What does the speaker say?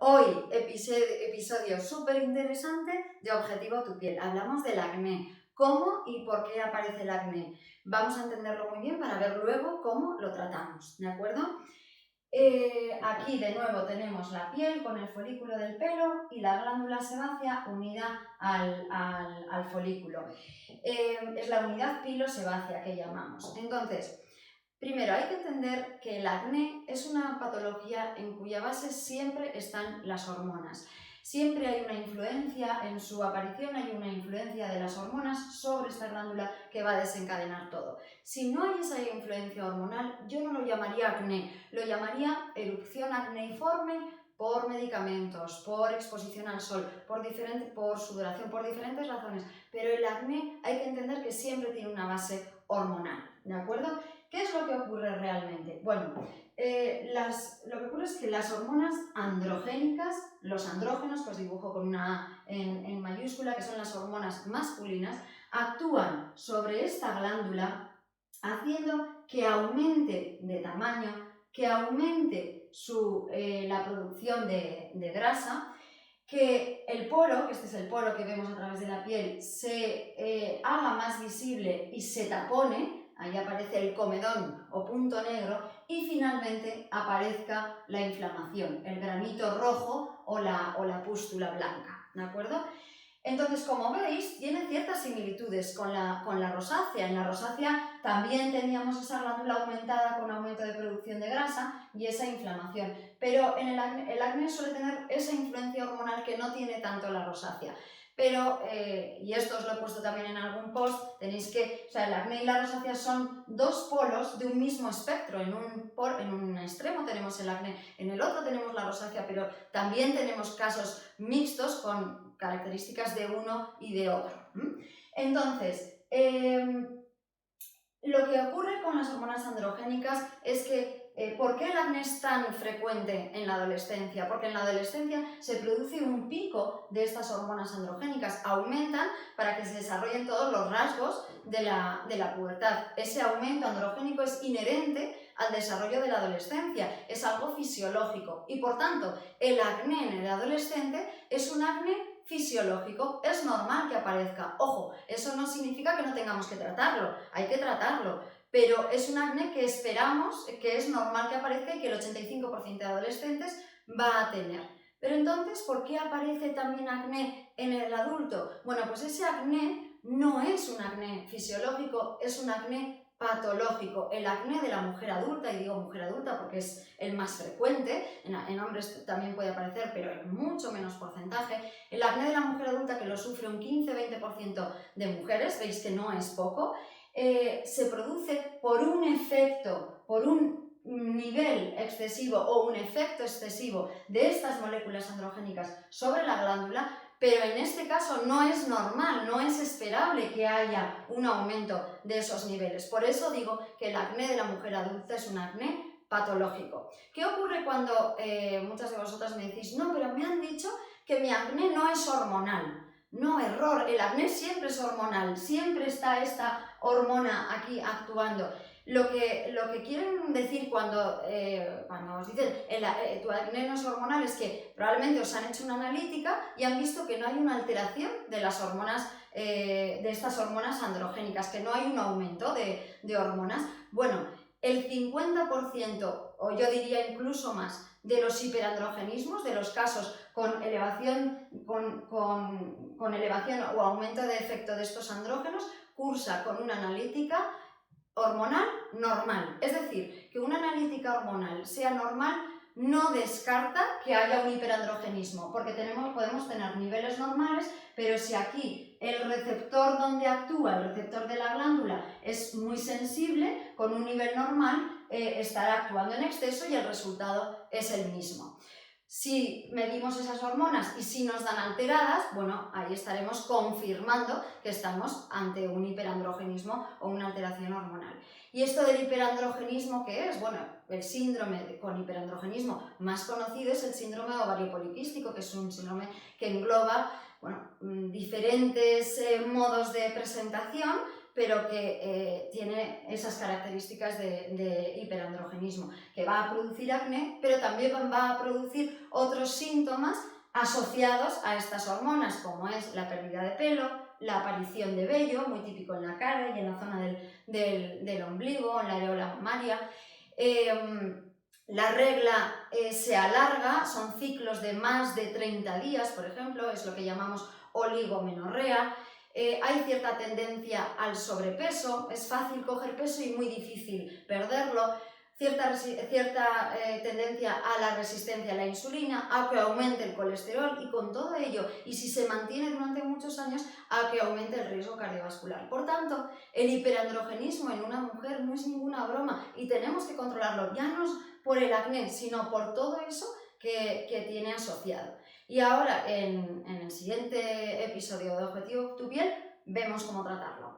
Hoy, episodio súper interesante de Objetivo Tu Piel. Hablamos del acné, cómo y por qué aparece el acné. Vamos a entenderlo muy bien para ver luego cómo lo tratamos, ¿de acuerdo? Aquí de nuevo tenemos la piel con el folículo del pelo y la glándula sebácea unida al folículo. Es la unidad pilosebácea que llamamos. Entonces, primero, hay que entender que el acné es una patología en cuya base siempre están las hormonas. Siempre hay una influencia en su aparición, hay una influencia de las hormonas sobre esta glándula que va a desencadenar todo. Si no hay esa influencia hormonal, yo no lo llamaría acné, lo llamaría erupción acneiforme por medicamentos, por exposición al sol, por sudoración, por diferentes razones. Pero el acné hay que entender que siempre tiene una base hormonal, ¿de acuerdo? ¿Qué es lo que ocurre realmente? Bueno, lo que ocurre es que las hormonas androgénicas, los andrógenos, que os dibujo con una A en mayúscula, que son las hormonas masculinas, actúan sobre esta glándula haciendo que aumente de tamaño, que aumente la producción de grasa, que el poro, que este es el poro que vemos a través de la piel, se haga más visible y se tapone, ahí aparece el comedón o punto negro, y finalmente aparezca la inflamación, el granito rojo o la pústula blanca, ¿de acuerdo? Entonces, como veis, tiene ciertas similitudes con la rosácea. En la rosácea también teníamos esa glándula aumentada con aumento de producción de grasa y esa inflamación. Pero en el acné suele tener esa influencia hormonal que no tiene tanto la rosácea. Pero, y esto os lo he puesto también en algún post, tenéis que, o sea, el acné y la rosácea son dos polos de un mismo espectro. En un extremo tenemos el acné, en el otro tenemos la rosácea, pero también tenemos casos mixtos con características de uno y de otro. Entonces, lo que ocurre con las hormonas androgénicas es que ¿por qué el acné es tan frecuente en la adolescencia? Porque en la adolescencia se produce un pico de estas hormonas androgénicas, aumentan para que se desarrollen todos los rasgos de la pubertad. Ese aumento androgénico es inherente al desarrollo de la adolescencia, es algo fisiológico y por tanto el acné en el adolescente es un acné fisiológico, es normal que aparezca. Ojo, eso no significa que no tengamos que tratarlo, hay que tratarlo, pero es un acné que esperamos que es normal que aparezca y que el 85% de adolescentes va a tener. Pero entonces, ¿por qué aparece también acné en el adulto? Bueno, pues ese acné no es un acné fisiológico, es un acné patológico. El acné de la mujer adulta, y digo mujer adulta porque es el más frecuente, en hombres también puede aparecer, pero en mucho menos porcentaje. El acné de la mujer adulta, que lo sufre un 15-20% de mujeres, veis que no es poco, se produce por un efecto, por un nivel excesivo o un efecto excesivo de estas moléculas androgénicas sobre la glándula, pero en este caso no es normal, no es esperable que haya un aumento de esos niveles. Por eso digo que el acné de la mujer adulta es un acné patológico. ¿Qué ocurre cuando muchas de vosotras me decís, no, pero me han dicho que mi acné no es hormonal? No, error, el acné siempre es hormonal, siempre está esta hormona aquí actuando. Lo que quieren decir cuando os dicen tu acné no es hormonal es que probablemente os han hecho una analítica y han visto que no hay una alteración de las hormonas, de estas hormonas androgénicas, que no hay un aumento de hormonas. Bueno, el 50%, o yo diría incluso más, de los hiperandrogenismos, de los casos con elevación o aumento de efecto de estos andrógenos, cursa con una analítica hormonal normal. Es decir, que una analítica hormonal sea normal no descarta que haya un hiperandrogenismo, porque podemos tener niveles normales, pero si aquí el receptor donde actúa, el receptor de la glándula, es muy sensible, con un nivel normal estará actuando en exceso y el resultado es el mismo. Si medimos esas hormonas y si nos dan alteradas, bueno, ahí estaremos confirmando que estamos ante un hiperandrogenismo o una alteración hormonal. ¿Y esto del hiperandrogenismo qué es? Bueno, el síndrome con hiperandrogenismo más conocido es el síndrome ovario poliquístico, que es un síndrome que engloba diferentes modos de presentación pero que tiene esas características de hiperandrogenismo, que va a producir acné, pero también va a producir otros síntomas asociados a estas hormonas, como es la pérdida de pelo, la aparición de vello, muy típico en la cara y en la zona del ombligo, en la areola mamaria. La regla se alarga, son ciclos de más de 30 días, por ejemplo, es lo que llamamos oligomenorrea. Hay cierta tendencia al sobrepeso, es fácil coger peso y muy difícil perderlo. Cierta tendencia a la resistencia a la insulina, a que aumente el colesterol y con todo ello, y si se mantiene durante muchos años, a que aumente el riesgo cardiovascular. Por tanto, el hiperandrogenismo en una mujer no es ninguna broma y tenemos que controlarlo, ya no por el acné, sino por todo eso que tiene asociado. Y ahora, en el siguiente episodio de Objetivo Tu Piel, vemos cómo tratarlo.